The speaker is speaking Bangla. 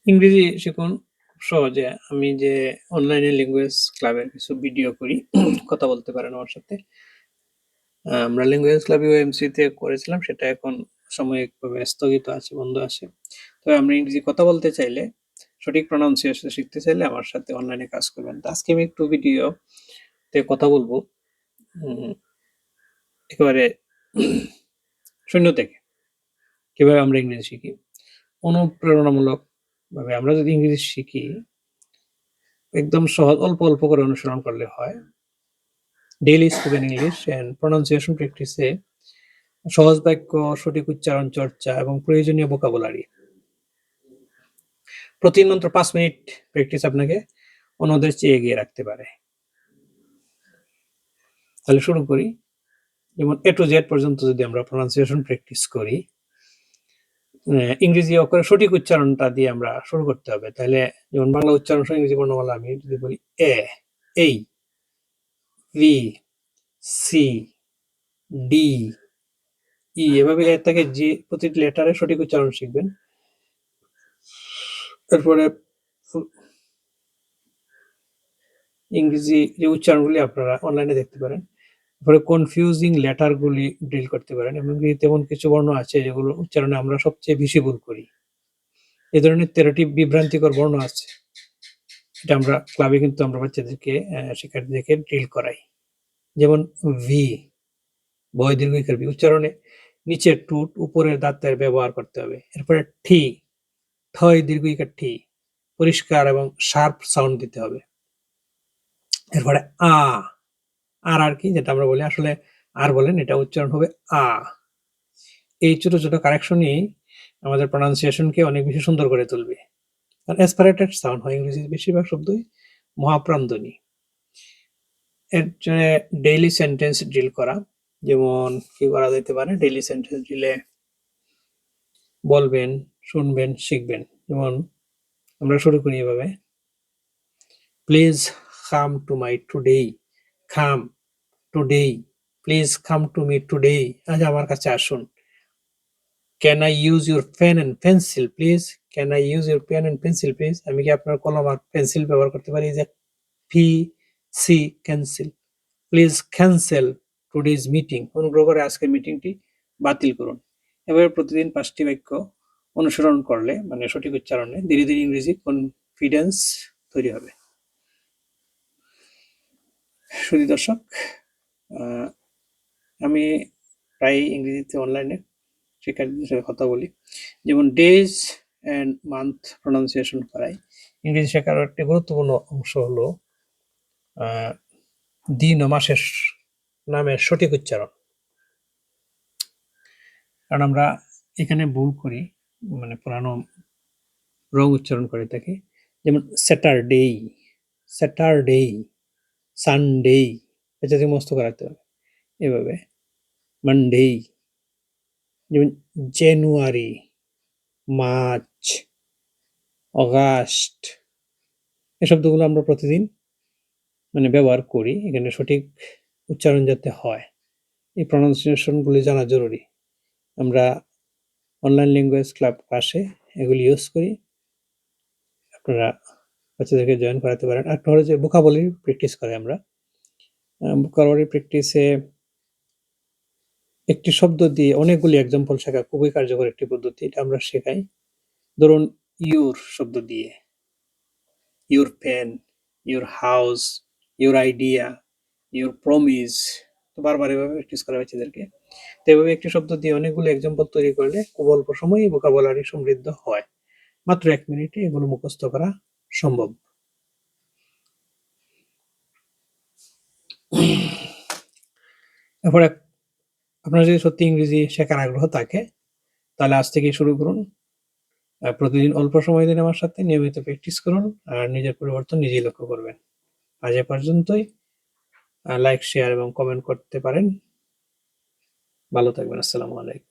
ইংরেজি শিখুন খুব সহজে। আমি যে অনলাইনে ল্যাঙ্গুয়েজ ক্লাবের কিছু ভিডিও করি, কথা বলতে পারেন আমার সাথে। আমরা ল্যাঙ্গুয়েজ ক্লাব UMC তে করেছিলাম, সেটা এখন সাময়িকভাবে স্থগিত আছে, বন্ধ আছে। তবে আমরা ইংরেজি কথা বলতে চাইলে, সঠিক প্রনাউন্সিয়েশন শিখতে চাইলে আমার সাথে অনলাইনে কাজ করবেন। তো আজকে আমি একটু ভিডিওতে কথা বলবো একেবারে শূন্য থেকে, কিভাবে আমরা ইংরেজি শিখি। অনুপ্রেরণামূলক ভাবে আমরা যদি ইংরেজি শিখি, একদম সহজ, অল্প অল্প করে অনুসরণ করলে হয়। Daily spoken English and pronunciation প্র্যাকটিসে সহজ বাক্য, সঠিক উচ্চারণ চর্চা এবং প্রয়োজনীয় ভোকাবুলারি। প্রতিদিন মাত্র 5 মিনিট প্র্যাকটিস আপনাকে অন্যদের চেয়ে এগিয়ে রাখতে পারে। তাহলে শুরু করি। যেমন A to Z পর্যন্ত যদি আমরা প্রনাউন্সিয়েশন প্র্যাকটিস করি, ইংরেজি অক্ষরের সঠিক উচ্চারণটা দিয়ে আমরা শুরু করতে হবে। তাহলে যেমন বাংলা উচ্চারণ সহ ইংরেজি বর্ণমালা আমি যদি বলি এই, ভি, সি, ডি, ই, এভাবে এর থেকে যে প্রতিটি লেটারের সঠিক উচ্চারণ শিখবেন। তারপরে ইংরেজি যে উচ্চারণগুলি আপনারা অনলাইনে দেখতে পারেন। তারপরে কনফিউজিং লেটারগুলি ড্রিল করতে পারেন। এমনকি তেমন কিছু বর্ণ আছে যেগুলো উচ্চারণে আমরা সবচেয়ে বেশি ভুল করি। এই ধরনের 13টি বিভ্রান্তিকর বর্ণ আছে। এটা আমরা ক্লাবে কিন্তু আমরা বাচ্চাদেরকে, শিক্ষার্থীদেরকে ড্রিল করাই। যেমন ভি, ভয় দীর্ঘ ইকার ভি উচ্চারণে নিচের টুট উপরের দাঁতের ব্যবহার করতে হবে। এরপরে ঠি, ঠয় দীর্ঘ ইকার ঠি, পরিষ্কার এবং শার্প সাউন্ড দিতে হবে। এরপরে আর কি, যেটা আমরা বলি আসলে আর বলেন, এটা উচ্চারণ হবে আ। এই ছোট ছোট কারেকশনই আমাদের প্রনাউন্সিয়েশনকে অনেক বেশি সুন্দর করে তুলবে। আর অ্যাসপারেটেড সাউন্ড হয় ইংরেজির বেশিরভাগ শব্দই মহাপ্রাণধ্বনি। এর জন্য ডেইলি সেন্টেন্স ড্রিল করা। যেমন কি করা যেতে পারে, ডেইলি সেন্টেন্স ড্রিলে বলবেন, শুনবেন, শিখবেন। যেমন আমরা শুরু করি এভাবে, please come to my today, come today, please come to me today, আজ আমার কাছে আসুন। Can I use your pen and pencil please, can I use your pen and pencil please, আমি কি আপনার কলম আর পেন্সিল ব্যবহার করতে পারি? যে P C, cancel. Please cancel today's meeting, অনুগ্রহ করে আজকের মিটিংটি বাতিল করুন। এভাবে প্রতিদিন 5টি বাক্য অনুসরণ করলে, মানে সঠিক উচ্চারণে, ধীরে ধীরে ইংরেজি কনফিডেন্স তৈরি হবে। সুধী দর্শক, আমি প্রায় ইংরেজিতে অনলাইনে শিক্ষার্থীদের সাথে কথা বলি। যেমন ডেজ অ্যান্ড মান্থ প্রনাউন্সিয়েশন করাই। ইংরেজি শেখার একটি গুরুত্বপূর্ণ অংশ হলো দিন ও মাসের নামের সঠিক উচ্চারণ। কারণ আমরা এখানে ভুল করি, মানে পুরানো রং উচ্চারণ করে থাকি। যেমন স্যাটারডে, স্যাটারডে, সানডে, এটা থেকে মস্ত করাতে হবে এভাবে। মানডে, যেমন জানুয়ারি, মার্চ, অগাস্ট, এই শব্দগুলো আমরা প্রতিদিন মানে ব্যবহার করি। এখানে সঠিক উচ্চারণ যাতে হয়, এই প্রনাউন্সিয়েশনগুলি জানা জরুরি। আমরা অনলাইন ল্যাঙ্গুয়েজ ক্লাব ক্লাসে এগুলি ইউজ করি। আপনারা বাচ্চাদেরকে জয়েন করাতে পারেন। একটা হলো যে ভোকাবুলারি প্র্যাকটিস করে আমরা। ভোকাবুলারি প্র্যাকটিসে একটি শব্দ দিয়ে অনেকগুলি এক্সাম্পল শেখা খুবই কার্যকর একটি পদ্ধতি। এটা আমরা শেখাই। ধরুন ইউর শব্দ দিয়ে, your pen, your house, your idea, your promise. তো বারবার এভাবে প্র্যাকটিস করা বাচ্চাদেরকে। তো এভাবে একটি শব্দ দিয়ে অনেকগুলো এক্সাম্পল তৈরি করলে খুব অল্প সময়েই ভোকাবুলারি সমৃদ্ধ হয়। মাত্র 1 মিনিটে এগুলো মুখস্থ করা সম্ভব। এরপরে আপনার যদি সত্যি ইংরেজি শেখার আগ্রহ থাকে, তাহলে আজ থেকেই শুরু করুন। প্রতিদিন অল্প সময় দিন আমার সাথে, নিয়মিত প্র্যাকটিস করুন, আর নিজের পরিবর্তন নিজেই লক্ষ্য করবেন। আজ এ পর্যন্তই। লাইক, শেয়ার এবং কমেন্ট করতে পারেন। ভালো থাকবেন। আসসালামু আলাইকুম।